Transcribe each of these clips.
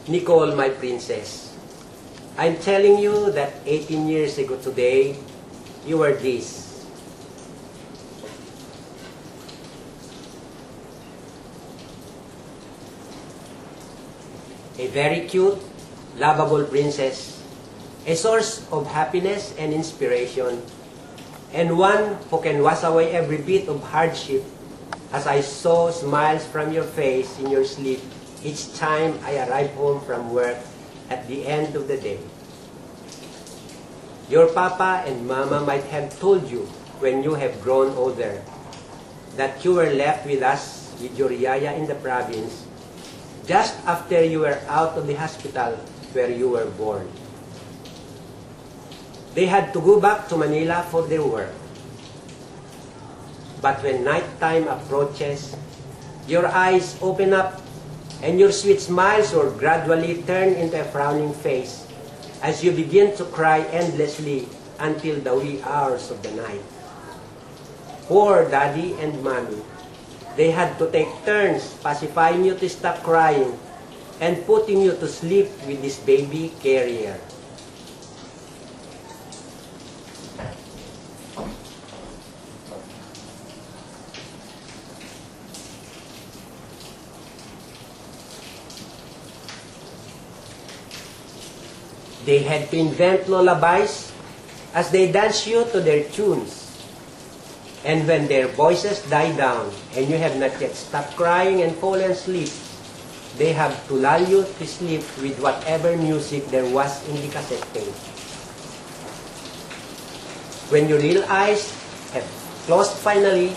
Nicole, my princess, I'm telling you that 18 years ago today, you were this. A very cute, lovable princess, a source of happiness and inspiration, and one who can wash away every bit of hardship as I saw smiles from your face in your sleep each time I arrive home from work at the end of the day. Your papa and mama might have told you when you have grown older that you were left with us with your yaya in the province just after you were out of the hospital where you were born. They had to go back to Manila for their work. But when nighttime approaches, your eyes open up and your sweet smiles will gradually turn into a frowning face as you begin to cry endlessly until the wee hours of the night. Poor daddy and mommy, they had to take turns pacifying you to stop crying and putting you to sleep with this baby carrier. They had to invent lullabies as they dance you to their tunes. And when their voices die down and you have not yet stopped crying and fallen asleep, they have to lull you to sleep with whatever music there was in the cassette tape. When your little eyes have closed finally,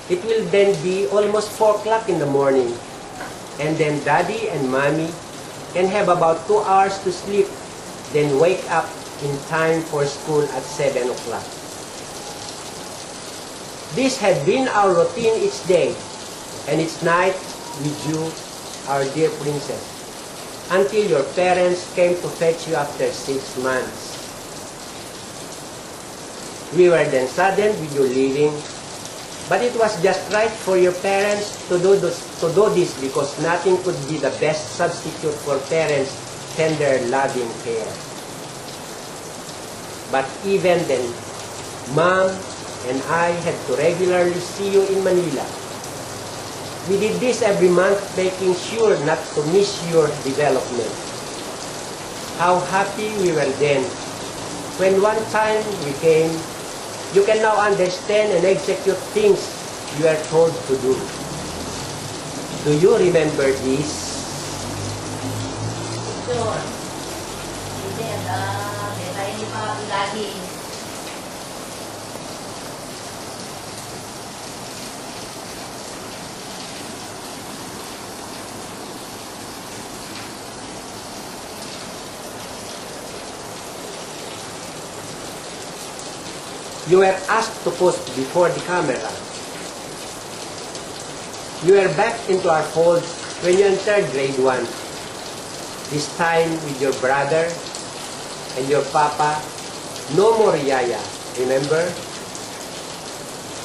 it will then be almost 4 o'clock in the morning. And then daddy and mommy can have about 2 hours to sleep, then wake up in time for school at 7 o'clock. This had been our routine each day, and each night with you, our dear princess, until your parents came to fetch you after 6 months. We were then saddened with your leaving, but it was just right for your parents to do this because nothing could be the best substitute for parents' tender, loving care. But even then, Mom and I had to regularly see you in Manila. We did this every month, making sure not to miss your development. How happy we were then. When one time we came, you can now understand and execute things you are told to do. Do you remember this? Sure. Hindi, hindi pa lagi. You were asked to post before the camera. You were back into our fold when you entered grade 1. This time with your brother and your papa. No more yaya, remember?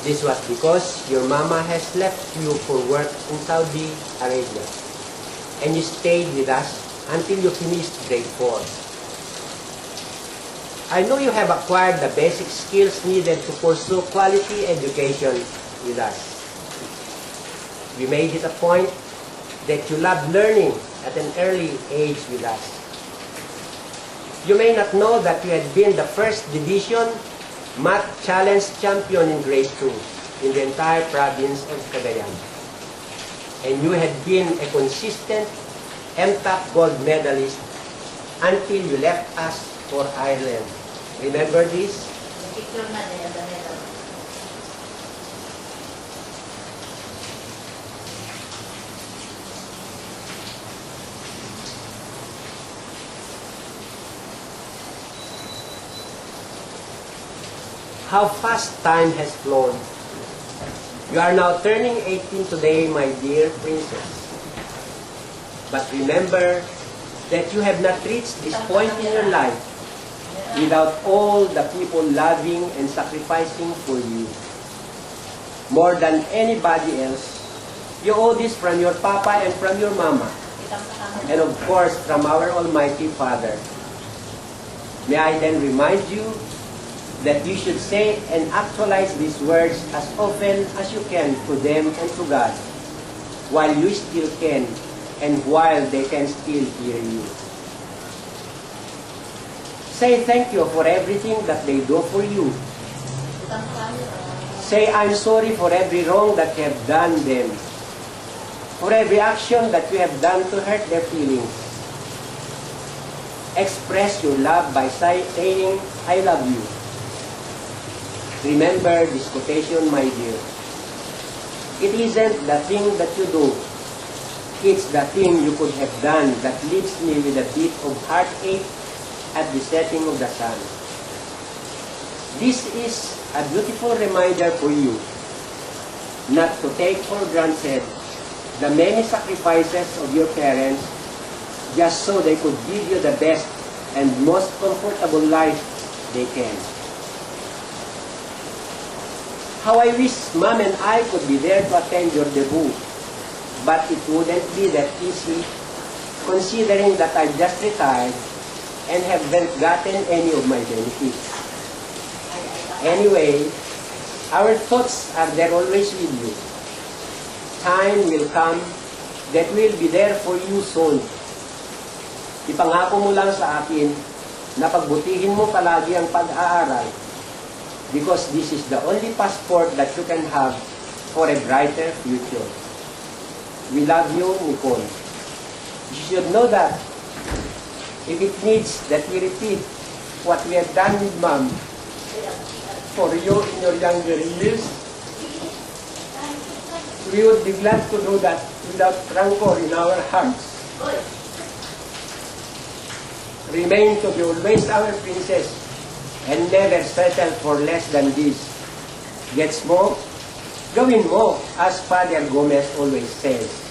This was because your mama has left you for work in Saudi Arabia. And you stayed with us until you finished grade 4. I know you have acquired the basic skills needed to pursue quality education with us. We made it a point that you love learning at an early age with us. You may not know that you had been the first division math challenge champion in grade 2 in the entire province of Cagayan. And you had been a consistent MTAP gold medalist until you left us for Ireland. Remember this? The picture na niya, the medal. How fast time has flown. You are now turning 18 today, my dear princess. But remember that you have not reached this point in your life without all the people loving and sacrificing for you. More than anybody else, you owe this from your papa and from your mama. Kitang kasama. and of course from our Almighty Father. May I then remind you that you should say and actualize these words as often as you can to them and to God, while you still can and while they can still hear you. Say thank you for everything that they do for you. Kitang kasama. Say I'm sorry for every wrong that you have done them, for every action that you have done to hurt their feelings. Express your love by saying, I love you. Remember this quotation, my dear. It isn't the thing that you do, it's the thing you could have done that leaves me with a bit of heartache at the setting of the sun. This is a beautiful reminder for you not to take for granted the many sacrifices of your parents just so they could give you the best and most comfortable life they can. How I wish Mom and I could be there to attend your debut, but it wouldn't be that easy considering that I just retired and haven't gotten any of my benefits. Anyway, our thoughts are there always with you. Time will come that we'll be there for you soon. Ipangako mo lang sa akin na pagbutihin mo palagi ang pag-aaral because this is the only passport that you can have for a brighter future. We love you, Nicole. You should know that if it needs that we repeat what we have done with Mom for you in your younger years, we would be glad to do that without rancor in our hearts. Remain to be always our princess and never settle for less than this. Gets mo? Gawin mo, as Father Gomez always says.